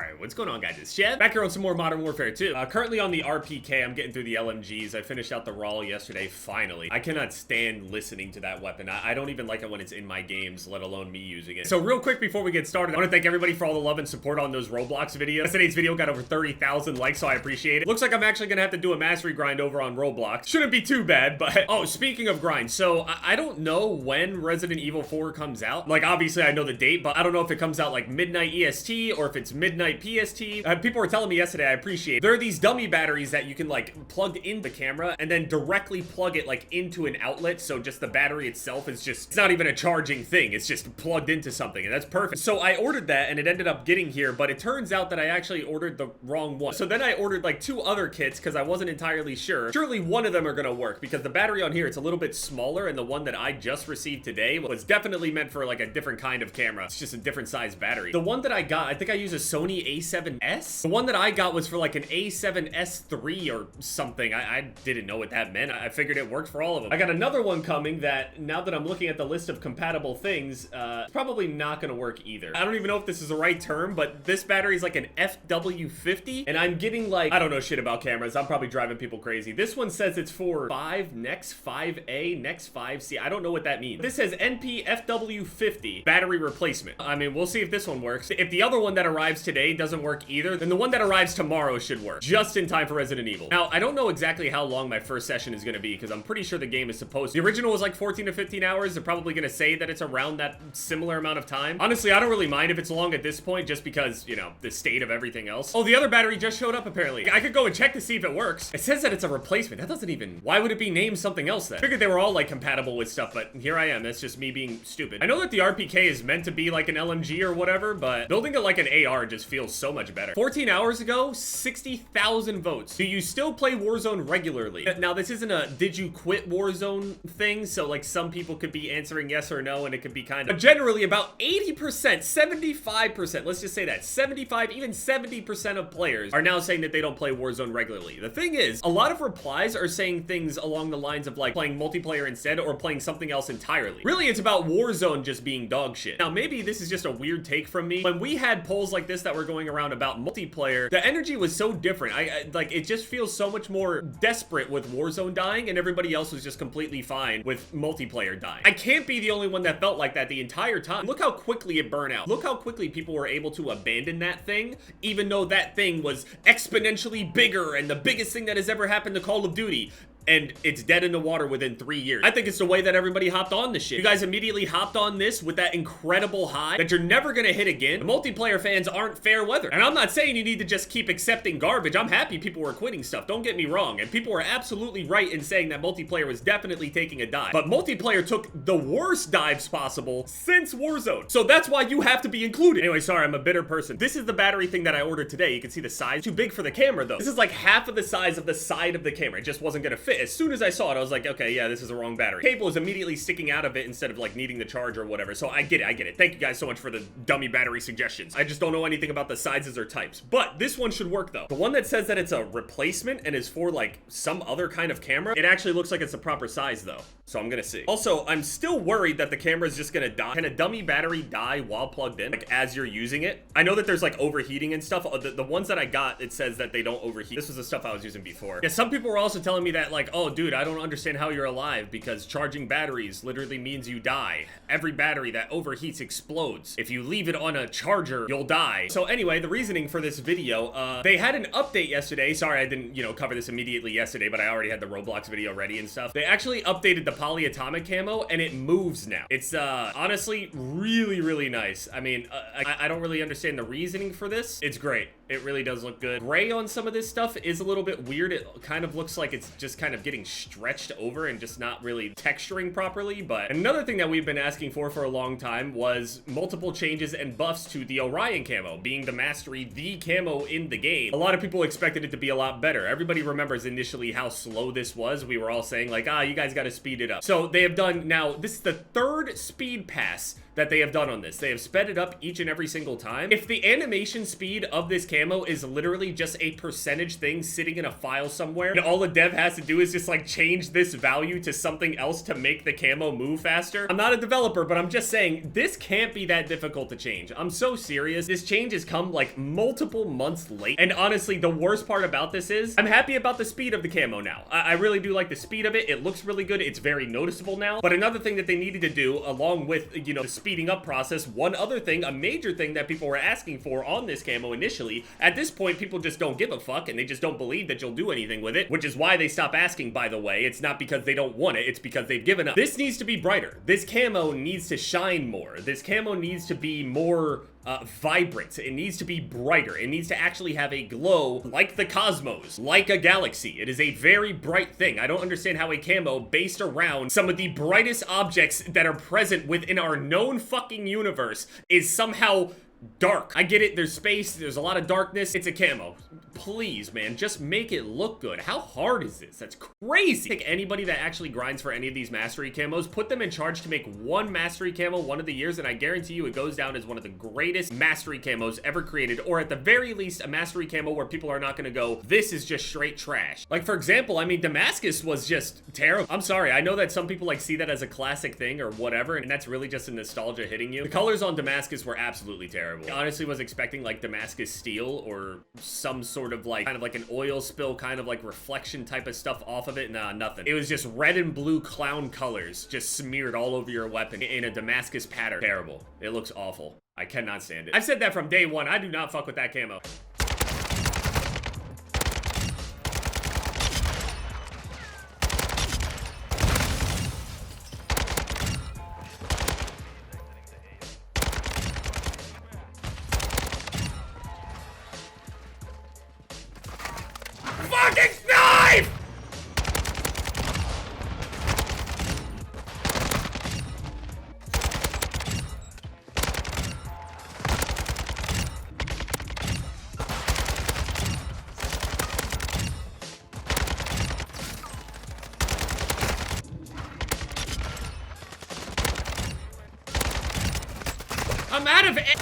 Alright, what's going on, guys? It's Chad, back here on some more Modern Warfare 2. Currently on the RPK, I'm getting through the LMGs. I finished out the RAL yesterday, finally. I cannot stand listening to that weapon. I don't even like it when it's in my games, let alone me using it. So real quick before we get started, I want to thank everybody for all the love and support on those Roblox videos. Yesterday's video got over 30,000 likes, so I appreciate it. Looks like I'm actually gonna have to do a mastery grind over on Roblox. Shouldn't be too bad, but... Oh, speaking of grind, so I don't know when Resident Evil 4 comes out. Like, obviously I know the date, but I don't know if it comes out like midnight EST or if it's midnight PST. People were telling me yesterday, I appreciate it. There are these dummy batteries that you can like plug in the camera and then directly plug it like into an outlet. So just the battery itself is just, it's not even a charging thing. It's just plugged into something, and that's perfect. So I ordered that and it ended up getting here, but it turns out that I actually ordered the wrong one. So then I ordered like 2 other kits because I wasn't entirely sure. Surely one of them are gonna work because the battery on here, it's a little bit smaller, and the one that I just received today was definitely meant for like a different kind of camera. It's just a different size battery. The one that I got, I think I use a Sony A7S. The one that I got was for like an A7S III or something. I didn't know what that meant. I figured it worked for all of them. I got another one coming that, now that I'm looking at the list of compatible things, it's probably not gonna work either. I don't even know if this is the right term, but this battery is like an FW50, and I'm getting like, I don't know shit about cameras. I'm probably driving people crazy. This one says it's for 5 NEX 5A, NEX 5C. I don't know what that means. This says NP FW50 battery replacement. I mean, we'll see if this one works. If the other one that arrives today doesn't work either, then the one that arrives tomorrow should work, just in time for Resident Evil. Now, I don't know exactly how long my first session is gonna be, because I'm pretty sure the game is supposed to. The original was like 14 to 15 hours. They're probably gonna say that it's around that similar amount of time. Honestly, I don't really mind if it's long at this point, just because, you know, the state of everything else. Oh, the other battery just showed up, apparently. I could go and check to see if it works. It says that it's a replacement. That doesn't even... Why would it be named something else then? I figured they were all, like, compatible with stuff, but here I am. That's just me being stupid. I know that the RPK is meant to be like an LMG or whatever, but building it like an AR just feels so much better. 14 hours ago, 60,000 votes. Do you still play Warzone regularly? Now, this isn't a did you quit Warzone thing, so like some people could be answering yes or no, and it could be kind of... But generally, about 80%, 75%, let's just say that, 75, even 70% of players are now saying that they don't play Warzone regularly. The thing is, a lot of replies are saying things along the lines of like playing multiplayer instead or playing something else entirely. Really, it's about Warzone just being dog shit. Now, maybe this is just a weird take from me. When we had polls like this that were going around about multiplayer, the energy was so different. Like, it just feels so much more desperate with Warzone dying, and everybody else was just completely fine with multiplayer dying. I can't be the only one that felt like that the entire time. Look how quickly it burned out. Look how quickly people were able to abandon that thing, even though that thing was exponentially bigger and the biggest thing that has ever happened to Call of Duty. And it's dead in the water within 3 years. I think it's the way that everybody hopped on this shit. You guys immediately hopped on this with that incredible high that you're never gonna hit again. The multiplayer fans aren't fair weather. And I'm not saying you need to just keep accepting garbage. I'm happy people were quitting stuff, don't get me wrong. And people were absolutely right in saying that multiplayer was definitely taking a dive. But multiplayer took the worst dives possible since Warzone. So that's why you have to be included. Anyway, sorry, I'm a bitter person. This is the battery thing that I ordered today. You can see the size. Too big for the camera though. This is like half of the size of the side of the camera. It just wasn't gonna fit. As soon as I saw it, I was like, okay, yeah, this is the wrong battery. Cable is immediately sticking out of it instead of like needing the charge or whatever. So I get it. Thank you guys so much for the dummy battery suggestions. I just don't know anything about the sizes or types. But this one should work though. The one that says that it's a replacement and is for like some other kind of camera, it actually looks like it's the proper size though. So I'm gonna see. Also, I'm still worried that the camera is just gonna die. Can a dummy battery die while plugged in, like as you're using it? I know that there's like overheating and stuff. The ones that I got, it says that they don't overheat. This was the stuff I was using before. Yeah, some people were also telling me that like, oh dude, I don't understand how you're alive because charging batteries literally means you die. Every battery that overheats explodes. If you leave it on a charger, you'll die. So anyway, the reasoning for this video, they had an update yesterday. Sorry, I didn't, you know, cover this immediately yesterday, but I already had the Roblox video ready and stuff. They actually updated the polyatomic camo and it moves now. It's honestly really, really nice. I mean, I don't really understand the reasoning for this. It's great. It really does look good. Gray on some of this stuff is a little bit weird. It kind of looks like it's just kind of getting stretched over and just not really texturing properly. But another thing that we've been asking for a long time was multiple changes and buffs to the Orion camo, being the mastery, the camo in the game. A lot of people expected it to be a lot better. Everybody remembers initially how slow this was. We were all saying like, you guys got to speed it up. So they have done now, this is the 3rd speed pass that they have done on this. They have sped it up each and every single time. If the animation speed of this camo is literally just a percentage thing sitting in a file somewhere, and all the dev has to do do is just like change this value to something else to make the camo move faster. I'm not a developer, but I'm just saying this can't be that difficult to change. I'm so serious. This change has come like multiple months late. And honestly, the worst part about this is I'm happy about the speed of the camo now. I really do like the speed of it. It looks really good. It's very noticeable now. But another thing that they needed to do along with, you know, the speeding up process, one other thing, a major thing that people were asking for on this camo initially, at this point, people just don't give a fuck and they just don't believe that you'll do anything with it, which is why they stop asking, by the way. It's not because they don't want it. It's because they've given up. This needs to be brighter. This camo needs to shine more. This camo needs to be more vibrant. It needs to be brighter. It needs to actually have a glow like the cosmos, like a galaxy. It is a very bright thing. I don't understand how a camo based around some of the brightest objects that are present within our known fucking universe is somehow dark. I get it, there's space, there's a lot of darkness, it's a camo. Please, man, just make it look good. How hard is this? That's crazy. Take anybody that actually grinds for any of these mastery camos, put them in charge to make one mastery camo one of the years, and I guarantee you it goes down as one of the greatest mastery camos ever created, or at the very least, a mastery camo where people are not gonna go, this is just straight trash. Like, for example, I mean, Damascus was just terrible. I'm sorry, I know that some people like see that as a classic thing or whatever, and that's really just a nostalgia hitting you. The colors on Damascus were absolutely terrible. I honestly was expecting like Damascus steel or some sort of like kind of like an oil spill kind of like reflection type of stuff off of it. Nah, nothing. It was just red and blue clown colors just smeared all over your weapon in a Damascus pattern. Terrible. It looks awful. I cannot stand it. I've said that from day one. I do not fuck with that camo. Fucking knife! I'm out of it.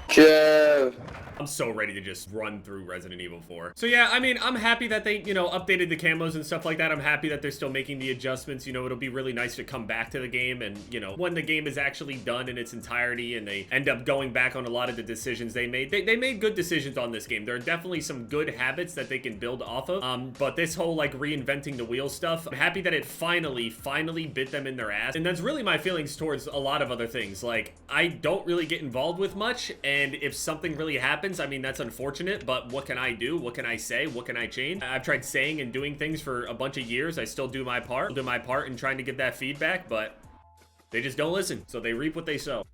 Jeff. I'm so ready to just run through Resident Evil 4. So yeah, I mean, I'm happy that they, you know, updated the camos and stuff like that. I'm happy that they're still making the adjustments. You know, it'll be really nice to come back to the game and, you know, when the game is actually done in its entirety and they end up going back on a lot of the decisions they made. They made good decisions on this game. There are definitely some good habits that they can build off of. But this whole, like, reinventing the wheel stuff, I'm happy that it finally bit them in their ass. And that's really my feelings towards a lot of other things. Like, I don't really get involved with much, and if something really happens, I mean, that's unfortunate, but what can I do? What can I say? What can I change? I've tried saying and doing things for a bunch of years. I still do my part. In trying to give that feedback, but they just don't listen. So they reap what they sow.